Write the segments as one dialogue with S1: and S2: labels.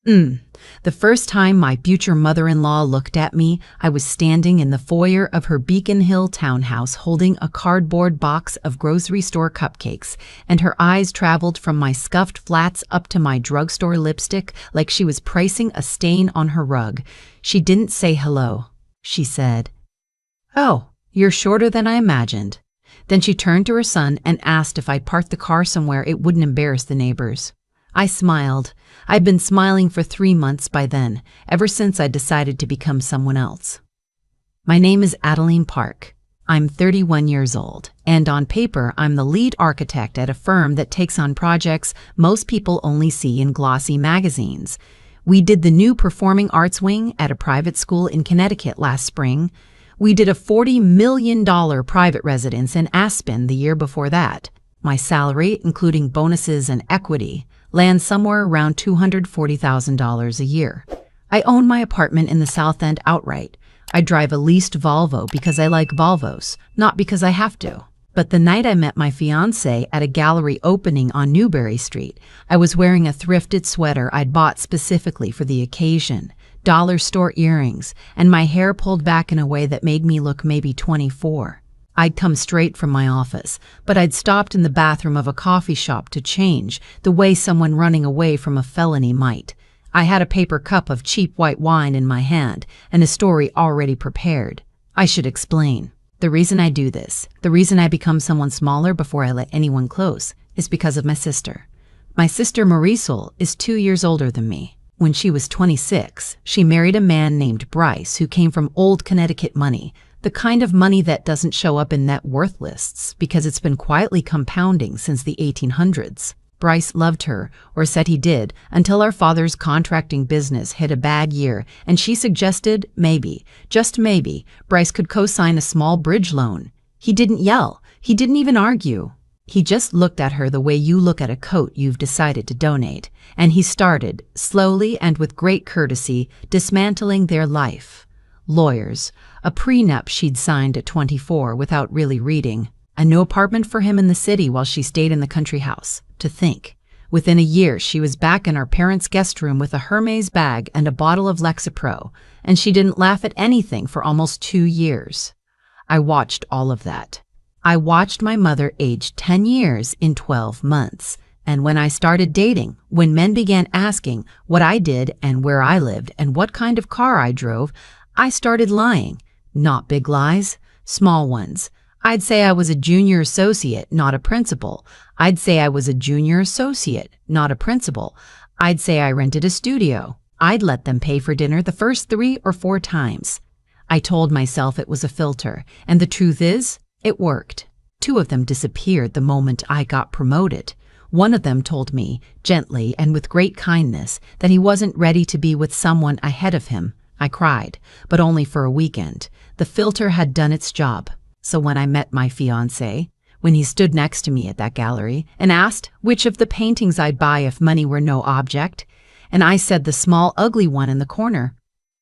S1: Mm. The first time my future mother-in-law looked at me, I was standing in the foyer of her Beacon Hill townhouse holding a cardboard box of grocery store cupcakes, and her eyes traveled from my scuffed flats up to my drugstore lipstick like she was pricing a stain on her rug. She didn't say hello. She said, "Oh, you're shorter than I imagined." Then she turned to her son and asked if I'd park the car somewhere it wouldn't embarrass the neighbors. I smiled. I'd been smiling for 3 months by then, ever since I decided to become someone else. My name is Adeline Park. I'm 31 years old, and on paper I'm the lead architect at a firm that takes on projects most people only see in glossy magazines. We did the new performing arts wing at a private school in Connecticut last spring. We did a $40 million private residence in Aspen the year before that. My salary, including bonuses and equity, lands somewhere around $240,000 a year. I own my apartment in the South End outright. I drive a leased Volvo because I like Volvos, not because I have to. But the night I met my fiancé at a gallery opening on Newbury Street, I was wearing a thrifted sweater I'd bought specifically for the occasion, dollar store earrings, and my hair pulled back in a way that made me look maybe 24. I'd come straight from my office, but I'd stopped in the bathroom of a coffee shop to change, the way someone running away from a felony might. I had a paper cup of cheap white wine in my hand, and a story already prepared. I should explain. The reason I do this, the reason I become someone smaller before I let anyone close, is because of my sister. My sister Marisol is 2 years older than me. When she was 26, she married a man named Bryce who came from old Connecticut money, the kind of money that doesn't show up in net worth lists because it's been quietly compounding since the 1800s. Bryce loved her, or said he did, until our father's contracting business hit a bad year, and she suggested maybe, just maybe, Bryce could co-sign a small bridge loan. He didn't yell. He didn't even argue. He just looked at her the way you look at a coat you've decided to donate, and he started, slowly and with great courtesy, dismantling their life. Lawyers, a prenup she'd signed at 24 without really reading, a new apartment for him in the city while she stayed in the country house. To think, within a year she was back in our parents' guest room with a Hermes bag and a bottle of Lexapro, and she didn't laugh at anything for almost 2 years. I watched all of that. I watched my mother age 10 years in 12 months. And when I started dating, when men began asking what I did and where I lived and what kind of car I drove, I started lying. Not big lies, small ones. I'd say I was a junior associate, not a principal. I'd say I was a junior associate, not a principal. I'd say I rented a studio. I'd let them pay for dinner the first 3 or 4 times. I told myself it was a filter, and the truth is, it worked. 2 of them disappeared the moment I got promoted. One of them told me, gently and with great kindness, that he wasn't ready to be with someone ahead of him. I cried, but only for a weekend. The filter had done its job. So when I met my fiancé, when he stood next to me at that gallery and asked which of the paintings I'd buy if money were no object, and I said the small ugly one in the corner,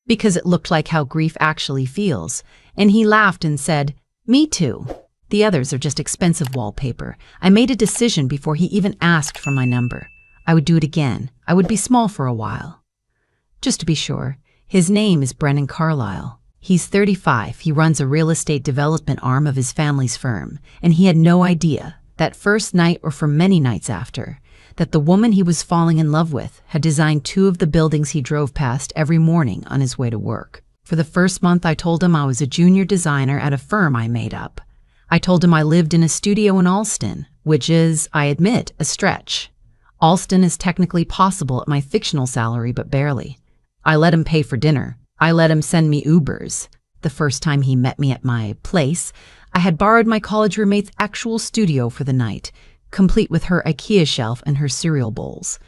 S1: because it looked like how grief actually feels, and he laughed and said, "Me too. The others are just expensive wallpaper." I made a decision before he even asked for my number. I would do it again. I would be small for a while. Just to be sure, his name is Brennan Carlisle. He's 35. He runs a real estate development arm of his family's firm, and he had no idea, that first night or for many nights after, that the woman he was falling in love with had designed 2 of the buildings he drove past every morning on his way to work. For the first month I told him I was a junior designer at a firm I made up. I told him I lived in a studio in Allston, which is, I admit, a stretch. Allston is technically possible at my fictional salary, but barely. I let him pay for dinner. I let him send me Ubers. The first time he met me at my place, I had borrowed my college roommate's actual studio for the night, complete with her IKEA shelf and her cereal bowls.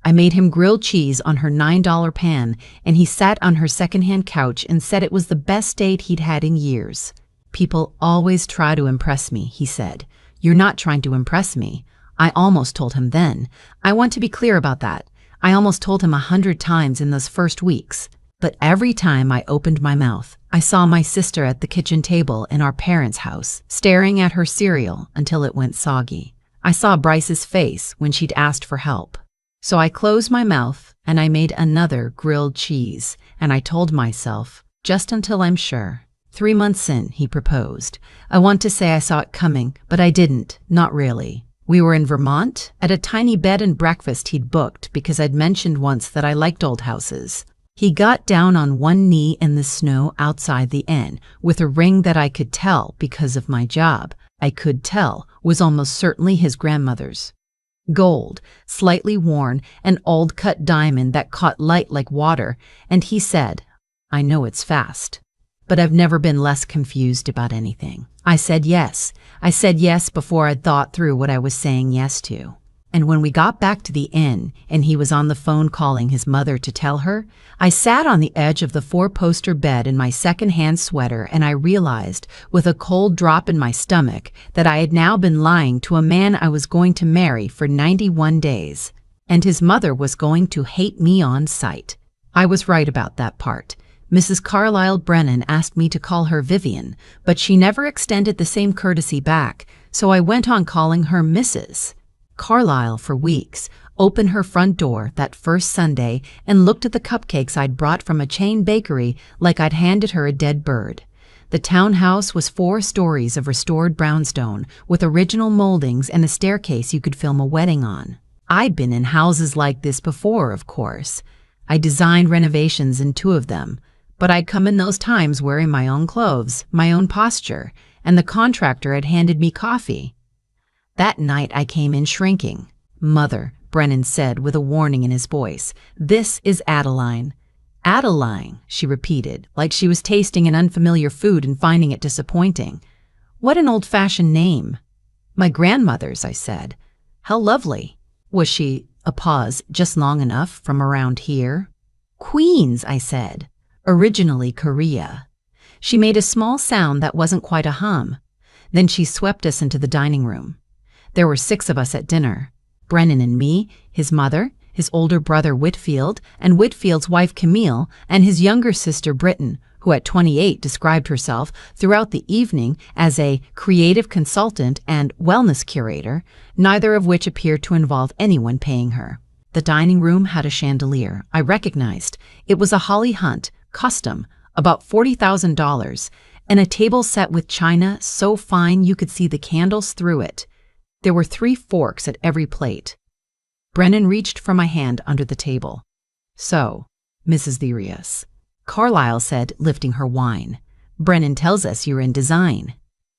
S1: I made him grilled cheese on her $9 pan, and he sat on her secondhand couch and said it was the best date he'd had in years. "People always try to impress me," he said. "You're not trying to impress me." I almost told him then. I want to be clear about that. I almost told him 100 times in those first weeks. But every time I opened my mouth, I saw my sister at the kitchen table in our parents' house, staring at her cereal until it went soggy. I saw Bryce's face when she'd asked for help. So I closed my mouth and I made another grilled cheese, and I told myself, just until I'm sure. 3 months in, he proposed. I want to say I saw it coming, but I didn't, not really. We were in Vermont, at a tiny bed and breakfast he'd booked because I'd mentioned once that I liked old houses. He got down on one knee in the snow outside the inn, with a ring that I could tell, because of my job, I could tell, was almost certainly his grandmother's. Gold, slightly worn, an old cut diamond that caught light like water, and he said, "I know it's fast, but I've never been less confused about anything." I said yes. I said yes before I'd thought through what I was saying yes to. And when we got back to the inn and he was on the phone calling his mother to tell her, I sat on the edge of the 4-poster bed in my second-hand sweater, and I realized, with a cold drop in my stomach, that I had now been lying to a man I was going to marry for 91 days. And his mother was going to hate me on sight. I was right about that part. Mrs. Carlyle Brennan asked me to call her Vivian, but she never extended the same courtesy back, so I went on calling her Mrs. Carlyle for weeks, opened her front door that first Sunday, and looked at the cupcakes I'd brought from a chain bakery like I'd handed her a dead bird. The townhouse was 4 stories of restored brownstone, with original moldings and a staircase you could film a wedding on. I'd been in houses like this before, of course. I designed renovations in 2 of them, but I'd come in those times wearing my own clothes, my own posture, and the contractor had handed me coffee. That night I came in shrinking. "Mother," Brennan said with a warning in his voice, "this is Adeline." "Adeline," she repeated, like she was tasting an unfamiliar food and finding it disappointing. "What an old-fashioned name." "My grandmother's," I said. "How lovely." "Was she," a pause, "just long enough, from around here?" "Queens," I said. "Originally Korea." She made a small sound that wasn't quite a hum. Then she swept us into the dining room. There were 6 of us at dinner. Brennan and me, his mother, his older brother Whitfield, and Whitfield's wife Camille, and his younger sister Britton, who at 28 described herself throughout the evening as a creative consultant and wellness curator, neither of which appeared to involve anyone paying her. The dining room had a chandelier I recognized. It was a Holly Hunt, custom, about $40,000, and a table set with china so fine you could see the candles through it. There were 3 forks at every plate. Brennan reached for my hand under the table. "So, Mrs. Therius," Carlyle said, lifting her wine. "Brennan tells us you're in design."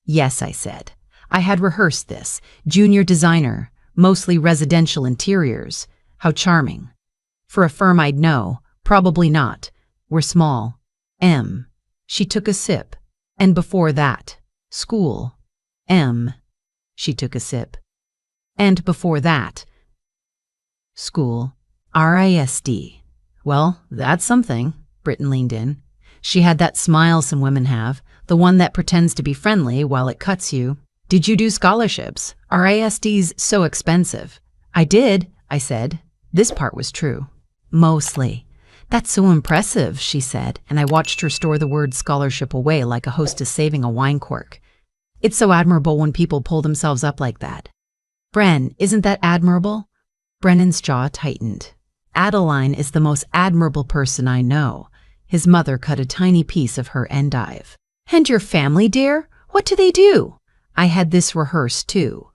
S1: "Yes," I said. "I had rehearsed this. Junior designer, mostly residential interiors. How charming. For a firm I'd know, probably not. We're small. M." She took a sip. "And before that, school." M. She took a sip. "And before that, school." RISD. "Well, that's something." Britton leaned in. She had that smile some women have, the one that pretends to be friendly while it cuts you. "Did you do scholarships? RISD's so expensive." "I did," I said. This part was true. "Mostly." "That's so impressive," she said, and I watched her store the word scholarship away like a hostess saving a wine cork. "It's so admirable when people pull themselves up like that." "Bren, isn't that admirable?" Brennan's jaw tightened. "Adeline is the most admirable person I know." His mother cut a tiny piece of her endive. "And your family, dear? What do they do?" I had this rehearsed, too.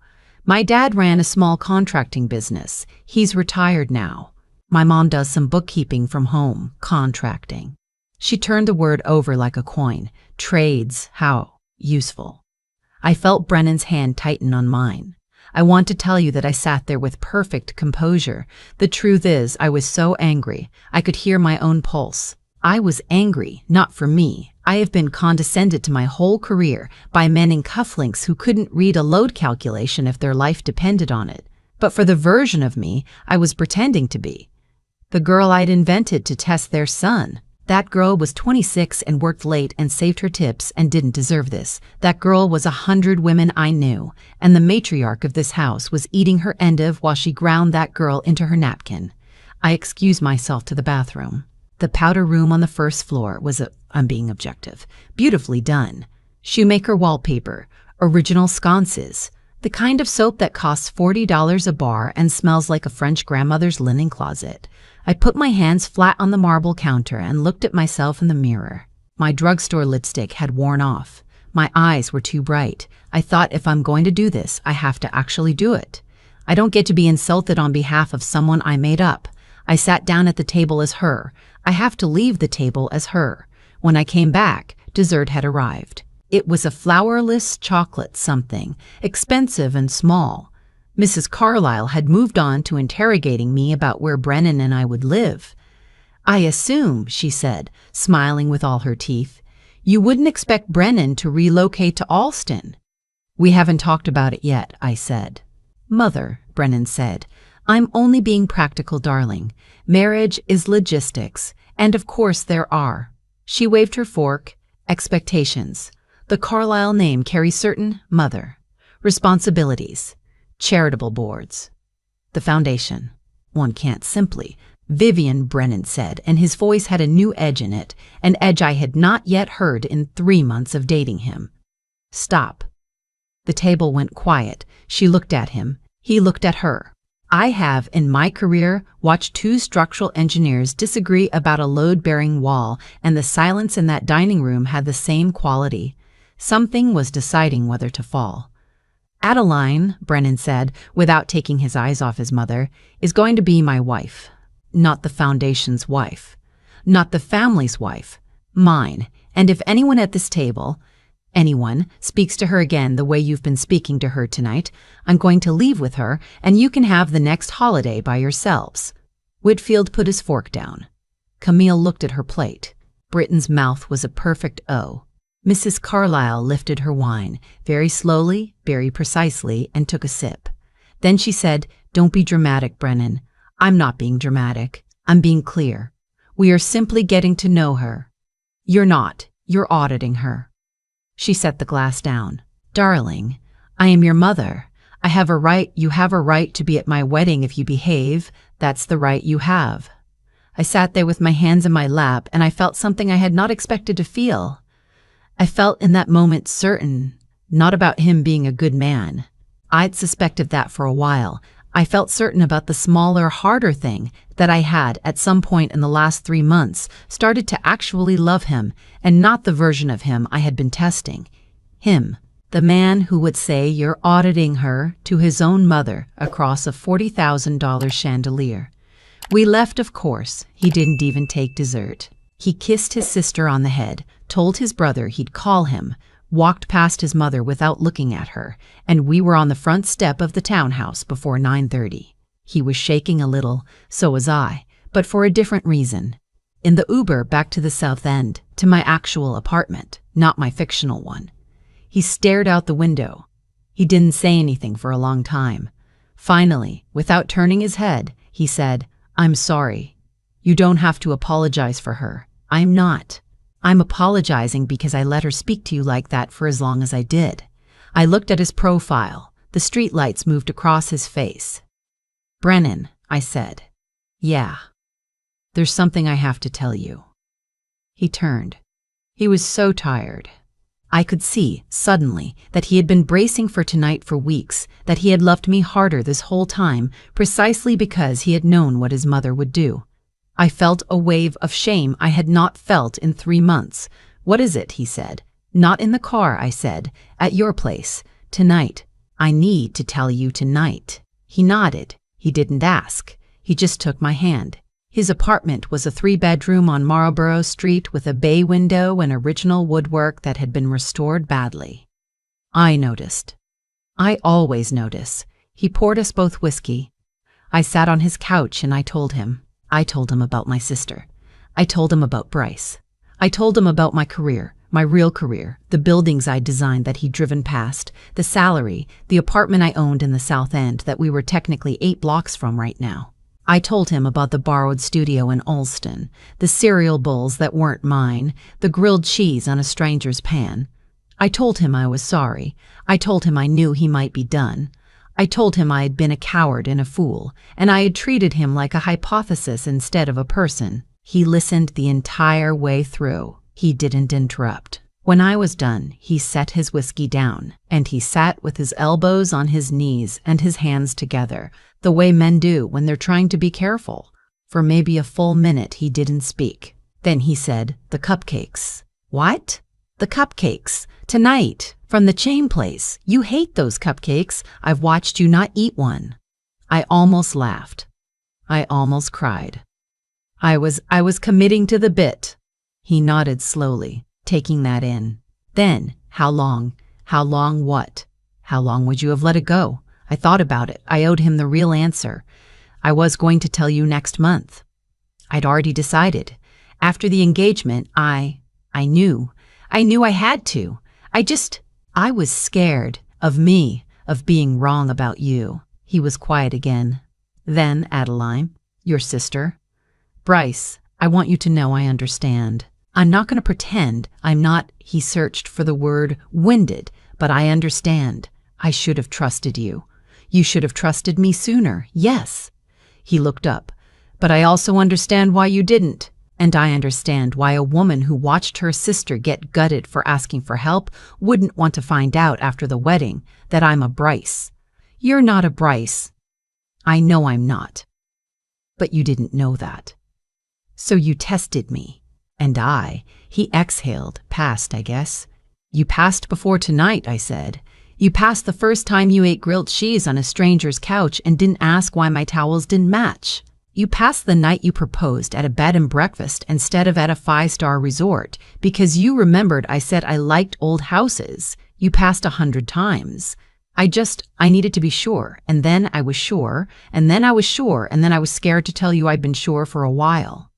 S1: My dad ran a small contracting business. He's retired now. My mom does some bookkeeping from home, contracting. She turned the word over like a coin. Trades, how useful. I felt Brennan's hand tighten on mine. I want to tell you that I sat there with perfect composure. The truth is, I was so angry, I could hear my own pulse. I was angry, not for me. I have been condescended to my whole career by men in cufflinks who couldn't read a load calculation if their life depended on it. But for the version of me I was pretending to be, the girl I'd invented to test their son. That girl was 26 and worked late and saved her tips and didn't deserve this. That girl was 100 women I knew, and the matriarch of this house was eating her endive while she ground that girl into her napkin. I excused myself to the bathroom. The powder room on the first floor was I'm being objective, beautifully done. Shoemaker wallpaper, original sconces. The kind of soap that costs $40 a bar and smells like a French grandmother's linen closet. I put my hands flat on the marble counter and looked at myself in the mirror. My drugstore lipstick had worn off. My eyes were too bright. I thought, if I'm going to do this, I have to actually do it. I don't get to be insulted on behalf of someone I made up. I sat down at the table as her. I have to leave the table as her. When I came back, dessert had arrived. It was a flourless chocolate something, expensive and small. Mrs. Carlyle had moved on to interrogating me about where Brennan and I would live. "I assume," she said, smiling with all her teeth, "you wouldn't expect Brennan to relocate to Alston." "We haven't talked about it yet," I said. "Mother," Brennan said, "I'm only being practical, darling. Marriage is logistics, and of course there are." She waved her fork. "Expectations. The Carlyle name carries certain, mother, responsibilities. Charitable boards. The foundation. One can't simply—" "Vivian," Brennan said, and his voice had a new edge in it, an edge I had not yet heard in 3 months of dating him. "Stop." The table went quiet. She looked at him. He looked at her. I have, in my career, watched 2 structural engineers disagree about a load-bearing wall, and the silence in that dining room had the same quality. Something was deciding whether to fall. "Adeline," Brennan said, without taking his eyes off his mother, "is going to be my wife. Not the foundation's wife. Not the family's wife. Mine. And if anyone at this table, anyone, speaks to her again the way you've been speaking to her tonight, I'm going to leave with her, and you can have the next holiday by yourselves." Whitfield put his fork down. Camille looked at her plate. Britton's mouth was a perfect O. Mrs. Carlyle lifted her wine, very slowly, very precisely, and took a sip. Then she said, "Don't be dramatic, Brennan. I'm not being dramatic. I'm being clear. We are simply getting to know her. You're not. You're auditing her." She set the glass down. "Darling, I am your mother. I have a right, you have a right to be at my wedding if you behave. That's the right you have." I sat there with my hands in my lap, and I felt something I had not expected to feel. I felt in that moment certain, not about him being a good man. I'd suspected that for a while. I felt certain about the smaller, harder thing that I had, at some point in the last 3 months, started to actually love him, and not the version of him I had been testing. Him, the man who would say you're auditing her to his own mother across a $40,000 chandelier. We left, of course. He didn't even take dessert. He kissed his sister on the head, told his brother he'd call him, walked past his mother without looking at her, and we were on the front step of the townhouse before 9:30. He was shaking a little, so was I, but for a different reason. In the Uber back to the South End, to my actual apartment, not my fictional one. He stared out the window. He didn't say anything for a long time. Finally, without turning his head, he said, "I'm sorry. You don't have to apologize for her. I'm not. I'm apologizing because I let her speak to you like that for as long as I did." I looked at his profile. The streetlights moved across his face. "Brennan," I said. "Yeah. There's something I have to tell you." He turned. He was so tired. I could see, suddenly, that he had been bracing for tonight for weeks, that he had loved me harder this whole time, precisely because he had known what his mother would do. I felt a wave of shame I had not felt in 3 months. "What is it?" he said. "Not in the car," I said. "At your place. Tonight. I need to tell you tonight." He nodded. He didn't ask. He just took my hand. His apartment was a 3-bedroom on Marlborough Street with a bay window and original woodwork that had been restored badly. I noticed. I always notice. He poured us both whiskey. I sat on his couch and I told him. I told him about my sister. I told him about Bryce. I told him about my career, my real career, the buildings I'd designed that he'd driven past, the salary, the apartment I owned in the South End that we were technically 8 blocks from right now. I told him about the borrowed studio in Alston, the cereal bowls that weren't mine, the grilled cheese on a stranger's pan. I told him I was sorry. I told him I knew he might be done. I told him I had been a coward and a fool, and I had treated him like a hypothesis instead of a person. He listened the entire way through. He didn't interrupt. When I was done, he set his whiskey down, and he sat with his elbows on his knees and his hands together, the way men do when they're trying to be careful. For maybe a full minute he didn't speak. Then he said, "The cupcakes." "What?" "The cupcakes. Tonight. From the chain place. You hate those cupcakes. I've watched you not eat one." I almost laughed. I almost cried. I was committing to the bit. He nodded slowly, taking that in. "Then, how long? How long what? How long would you have let it go?" I thought about it. I owed him the real answer. "I was going to tell you next month." I'd already decided. After the engagement, I knew I had to. I was scared of me, of being wrong about you. He was quiet again. "Then, Adeline, your sister." "Bryce, I want you to know I understand. I'm not going to pretend I'm not," he searched for the word, "winded, but I understand. I should have trusted you. You should have trusted me sooner, yes." He looked up. "But I also understand why you didn't. And I understand why a woman who watched her sister get gutted for asking for help wouldn't want to find out after the wedding that I'm a Bryce. You're not a Bryce. I know I'm not. But you didn't know that. So you tested me. And he exhaled, passed, I guess. "You passed before tonight," I said. "You passed the first time you ate grilled cheese on a stranger's couch and didn't ask why my towels didn't match. You passed the night you proposed at a bed and breakfast instead of at a 5-star resort because you remembered I said I liked old houses. You passed 100 times. I needed to be sure, and then I was sure, and then I was sure, and then I was scared to tell you I'd been sure for a while."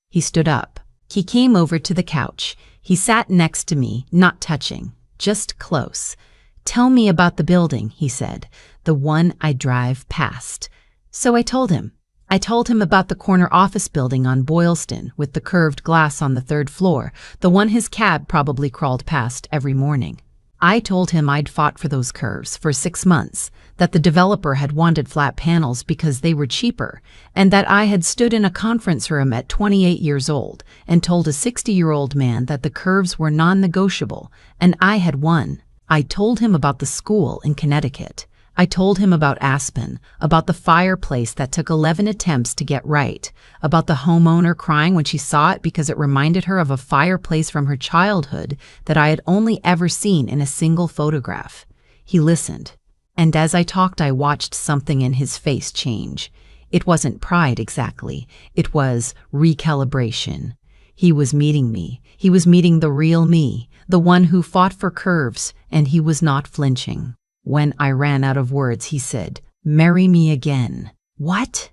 S1: He stood up. He came over to the couch. He sat next to me, not touching, just close. "Tell me about the building," he said, "the one I drive past." So I told him. I told him about the corner office building on Boylston with the curved glass on the 3rd floor, the one his cab probably crawled past every morning. I told him I'd fought for those curves for 6 months, that the developer had wanted flat panels because they were cheaper, and that I had stood in a conference room at 28 years old and told a 60-year-old man that the curves were non-negotiable, and I had won. I told him about the school in Connecticut. I told him about Aspen, about the fireplace that took 11 attempts to get right, about the homeowner crying when she saw it because it reminded her of a fireplace from her childhood that I had only ever seen in a single photograph. He listened, and as I talked I watched something in his face change. It wasn't pride exactly, it was recalibration. He was meeting me. He was meeting the real me, the one who fought for curves, and he was not flinching. When I ran out of words, he said, "Marry me again." "What?"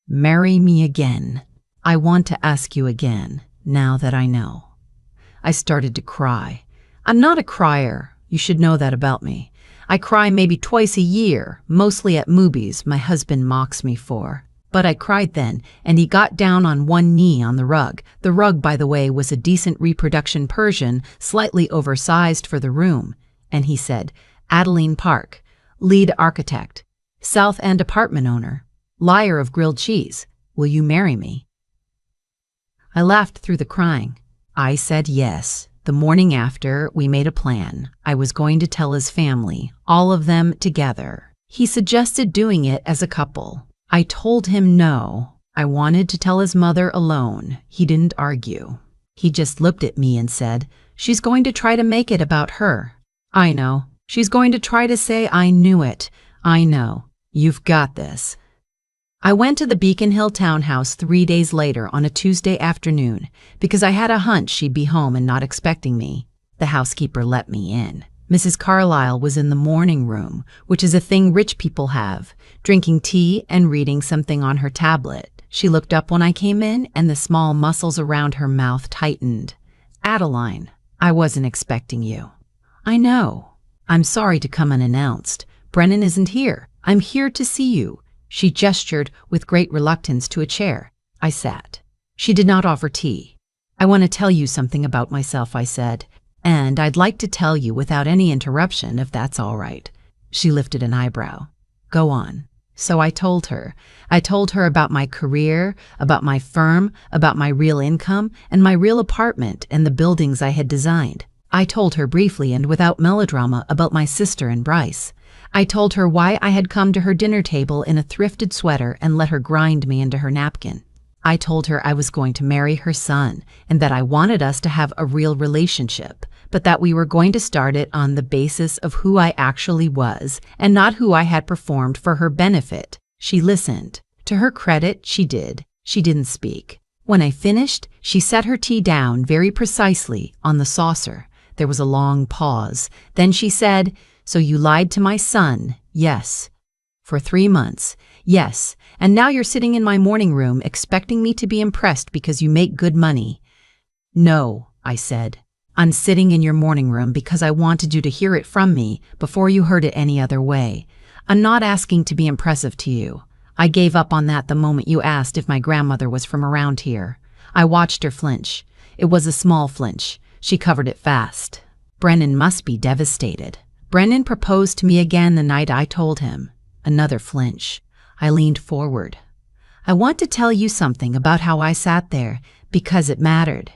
S1: "Marry me again. I want to ask you again, now that I know." I started to cry. I'm not a crier. You should know that about me. I cry maybe twice a year, mostly at movies my husband mocks me for. But I cried then, and he got down on one knee on the rug. The rug, by the way, was a decent reproduction Persian, slightly oversized for the room. And he said, "Adeline Park, lead architect, South End apartment owner, liar of grilled cheese, will you marry me?" I laughed through the crying. I said yes. The morning after, we made a plan. I was going to tell his family, all of them together. He suggested doing it as a couple. I told him no. I wanted to tell his mother alone. He didn't argue. He just looked at me and said, "She's going to try to make it about her." "I know. She's going to try to say I knew it. I know. You've got this." I went to the Beacon Hill townhouse 3 days later on a Tuesday afternoon because I had a hunch she'd be home and not expecting me. The housekeeper let me in. Mrs. Carlyle was in the morning room, which is a thing rich people have, drinking tea and reading something on her tablet. She looked up when I came in, and the small muscles around her mouth tightened. "Adeline, I wasn't expecting you." "I know. I'm sorry to come unannounced. Brennan isn't here. I'm here to see you." She gestured with great reluctance to a chair. I sat. She did not offer tea. "I want to tell you something about myself," I said, "and I'd like to tell you without any interruption, if that's all right." She lifted an eyebrow. "Go on." So I told her. I told her about my career, about my firm, about my real income, and my real apartment and the buildings I had designed. I told her briefly and without melodrama about my sister and Bryce. I told her why I had come to her dinner table in a thrifted sweater and let her grind me into her napkin. I told her I was going to marry her son and that I wanted us to have a real relationship, but that we were going to start it on the basis of who I actually was and not who I had performed for her benefit. She listened. To her credit, she did. She didn't speak. When I finished, she set her tea down very precisely on the saucer. There was a long pause. Then she said, "So you lied to my son?" "Yes." "For 3 months?" "Yes. And now you're sitting in my morning room expecting me to be impressed because you make good money." "No," I said. "I'm sitting in your morning room because I wanted you to hear it from me before you heard it any other way. I'm not asking to be impressive to you. I gave up on that the moment you asked if my grandmother was from around here." I watched her flinch. It was a small flinch. She covered it fast. "Brennan must be devastated. Brennan proposed to me again the night I told him." Another flinch. I leaned forward. "I want to tell you something about how I sat there, because it mattered.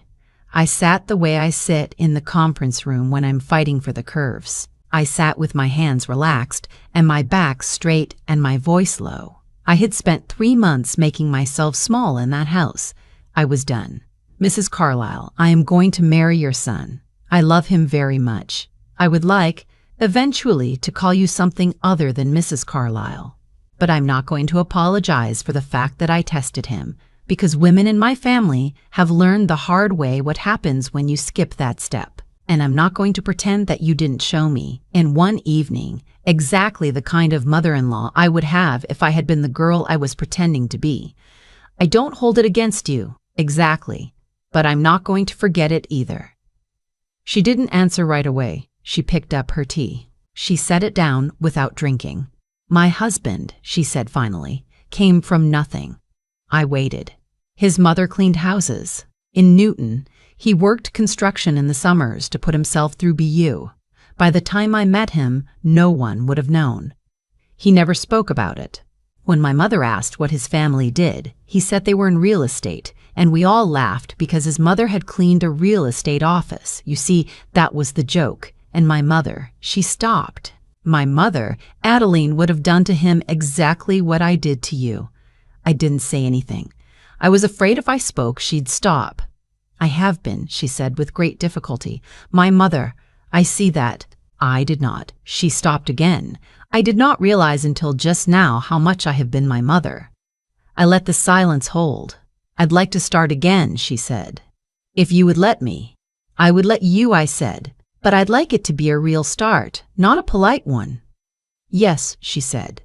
S1: I sat the way I sit in the conference room when I'm fighting for the curves. I sat with my hands relaxed and my back straight and my voice low. I had spent 3 months making myself small in that house. I was done. Mrs. Carlyle, I am going to marry your son. I love him very much. I would like, eventually, to call you something other than Mrs. Carlyle. But I'm not going to apologize for the fact that I tested him, because women in my family have learned the hard way what happens when you skip that step. And I'm not going to pretend that you didn't show me, in one evening, exactly the kind of mother-in-law I would have if I had been the girl I was pretending to be. I don't hold it against you, exactly, but I'm not going to forget it either." She didn't answer right away. She picked up her tea. She set it down without drinking. "My husband," she said finally, "came from nothing." I waited. His mother cleaned houses. In Newton, he worked construction in the summers to put himself through BU. By the time I met him, no one would have known. He never spoke about it. When my mother asked what his family did, he said they were in real estate, and we all laughed because his mother had cleaned a real estate office. You see, that was the joke. And my mother, she stopped. My mother, Adeline, would have done to him exactly what I did to you. I didn't say anything. I was afraid if I spoke, she'd stop. "I have been," she said with great difficulty. "My mother, I see that." I did not. She stopped again. "I did not realize until just now how much I have been my mother." I let the silence hold. "I'd like to start again," she said. "If you would let me." "I would let you," I said, "but I'd like it to be a real start, not a polite one." "Yes," she said.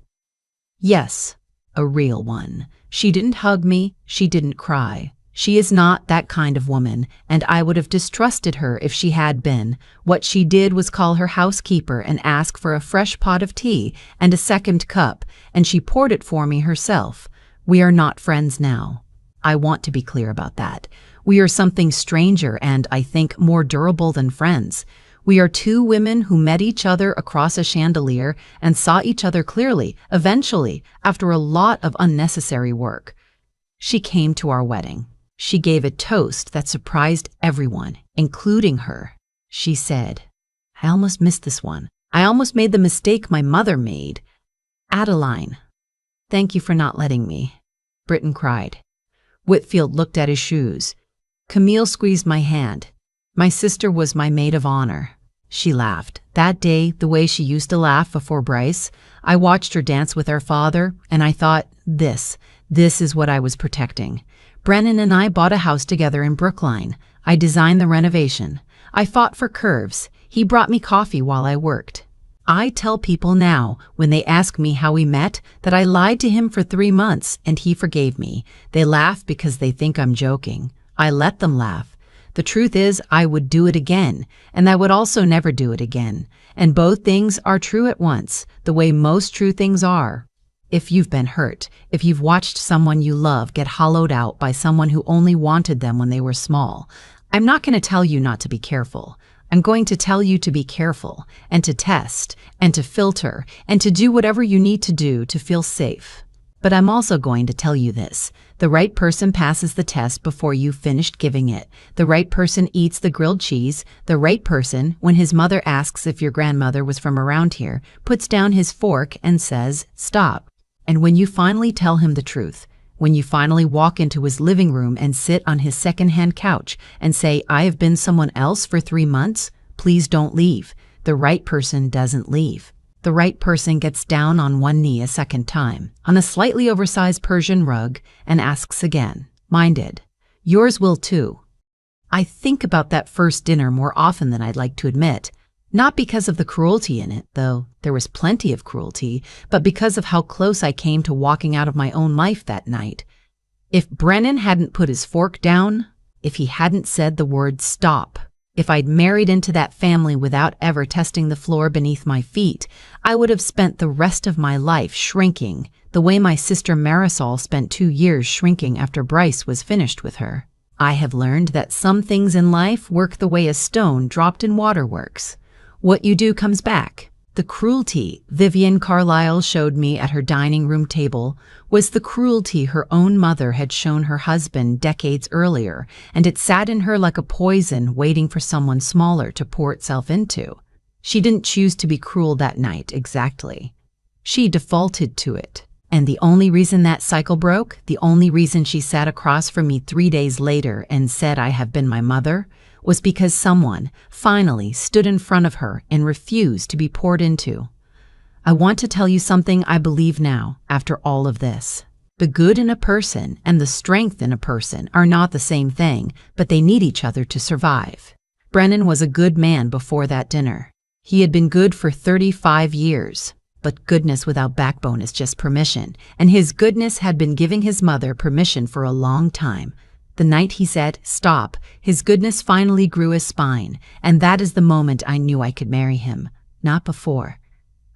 S1: "Yes, a real one." She didn't hug me. She didn't cry. She is not that kind of woman, and I would have distrusted her if she had been. What she did was call her housekeeper and ask for a fresh pot of tea and a second cup, and she poured it for me herself. We are not friends now. I want to be clear about that. We are something stranger and, I think, more durable than friends. We are 2 women who met each other across a chandelier and saw each other clearly, eventually, after a lot of unnecessary work. She came to our wedding. She gave a toast that surprised everyone, including her. She said, "I almost missed this one. I almost made the mistake my mother made." "Adeline, thank you for not letting me," Britton cried. Whitfield looked at his shoes. Camille squeezed my hand. "My sister was my maid of honor." She laughed. That day, the way she used to laugh before Bryce, I watched her dance with our father, and I thought, this is what I was protecting. Brennan and I bought a house together in Brookline. I designed the renovation. I fought for curves. He brought me coffee while I worked. I tell people now, when they ask me how we met, that I lied to him for 3 months, and he forgave me. They laugh because they think I'm joking. I let them laugh. The truth is, I would do it again, and I would also never do it again. And both things are true at once, the way most true things are. If you've been hurt, if you've watched someone you love get hollowed out by someone who only wanted them when they were small, I'm not going to tell you not to be careful. I'm going to tell you to be careful, and to test, and to filter, and to do whatever you need to do to feel safe. But I'm also going to tell you this. The right person passes the test before you've finished giving it. The right person eats the grilled cheese. The right person, when his mother asks if your grandmother was from around here, puts down his fork and says, "Stop." And when you finally tell him the truth, when you finally walk into his living room and sit on his secondhand couch and say, "I have been someone else for 3 months, please don't leave," the right person doesn't leave. The right person gets down on one knee a second time, on a slightly oversized Persian rug, and asks again. Mine did. Yours will too. I think about that first dinner more often than I'd like to admit, not because of the cruelty in it, though there was plenty of cruelty, but because of how close I came to walking out of my own life that night. If Brennan hadn't put his fork down, if he hadn't said the word stop, if I'd married into that family without ever testing the floor beneath my feet, I would have spent the rest of my life shrinking, the way my sister Marisol spent 2 years shrinking after Bryce was finished with her. I have learned that some things in life work the way a stone dropped in water works. What you do comes back. The cruelty Vivian Carlisle showed me at her dining room table was the cruelty her own mother had shown her husband decades earlier, and it sat in her like a poison waiting for someone smaller to pour itself into. She didn't choose to be cruel that night, exactly. She defaulted to it. And the only reason that cycle broke, the only reason she sat across from me 3 days later and said I have been my mother, was because someone finally stood in front of her and refused to be poured into. I want to tell you something I believe now, after all of this. The good in a person and the strength in a person are not the same thing, but they need each other to survive. Brennan was a good man before that dinner. He had been good for 35 years. But goodness without backbone is just permission, and his goodness had been giving his mother permission for a long time. The night he said, "Stop," his goodness finally grew a spine, and that is the moment I knew I could marry him. Not before.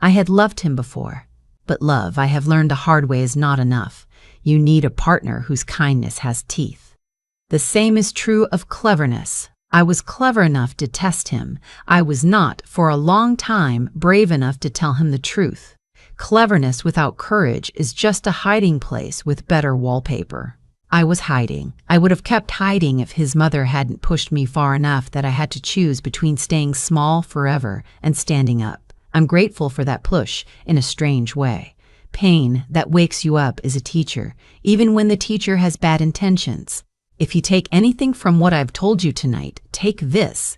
S1: I had loved him before. But love, I have learned the hard way, is not enough. You need a partner whose kindness has teeth. The same is true of cleverness. I was clever enough to test him. I was not, for a long time, brave enough to tell him the truth. Cleverness without courage is just a hiding place with better wallpaper. I was hiding. I would have kept hiding if his mother hadn't pushed me far enough that I had to choose between staying small forever and standing up. I'm grateful for that push, in a strange way. Pain that wakes you up is a teacher, even when the teacher has bad intentions. If you take anything from what I've told you tonight, take this.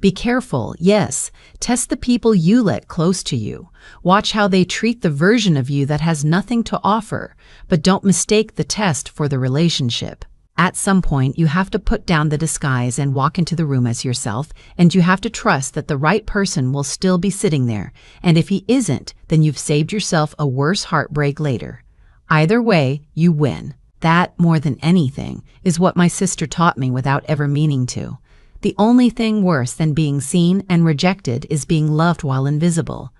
S1: Be careful, yes. Test the people you let close to you. Watch how they treat the version of you that has nothing to offer, but don't mistake the test for the relationship. At some point, you have to put down the disguise and walk into the room as yourself, and you have to trust that the right person will still be sitting there, and if he isn't, then you've saved yourself a worse heartbreak later. Either way, you win. That, more than anything, is what my sister taught me without ever meaning to. The only thing worse than being seen and rejected is being loved while invisible.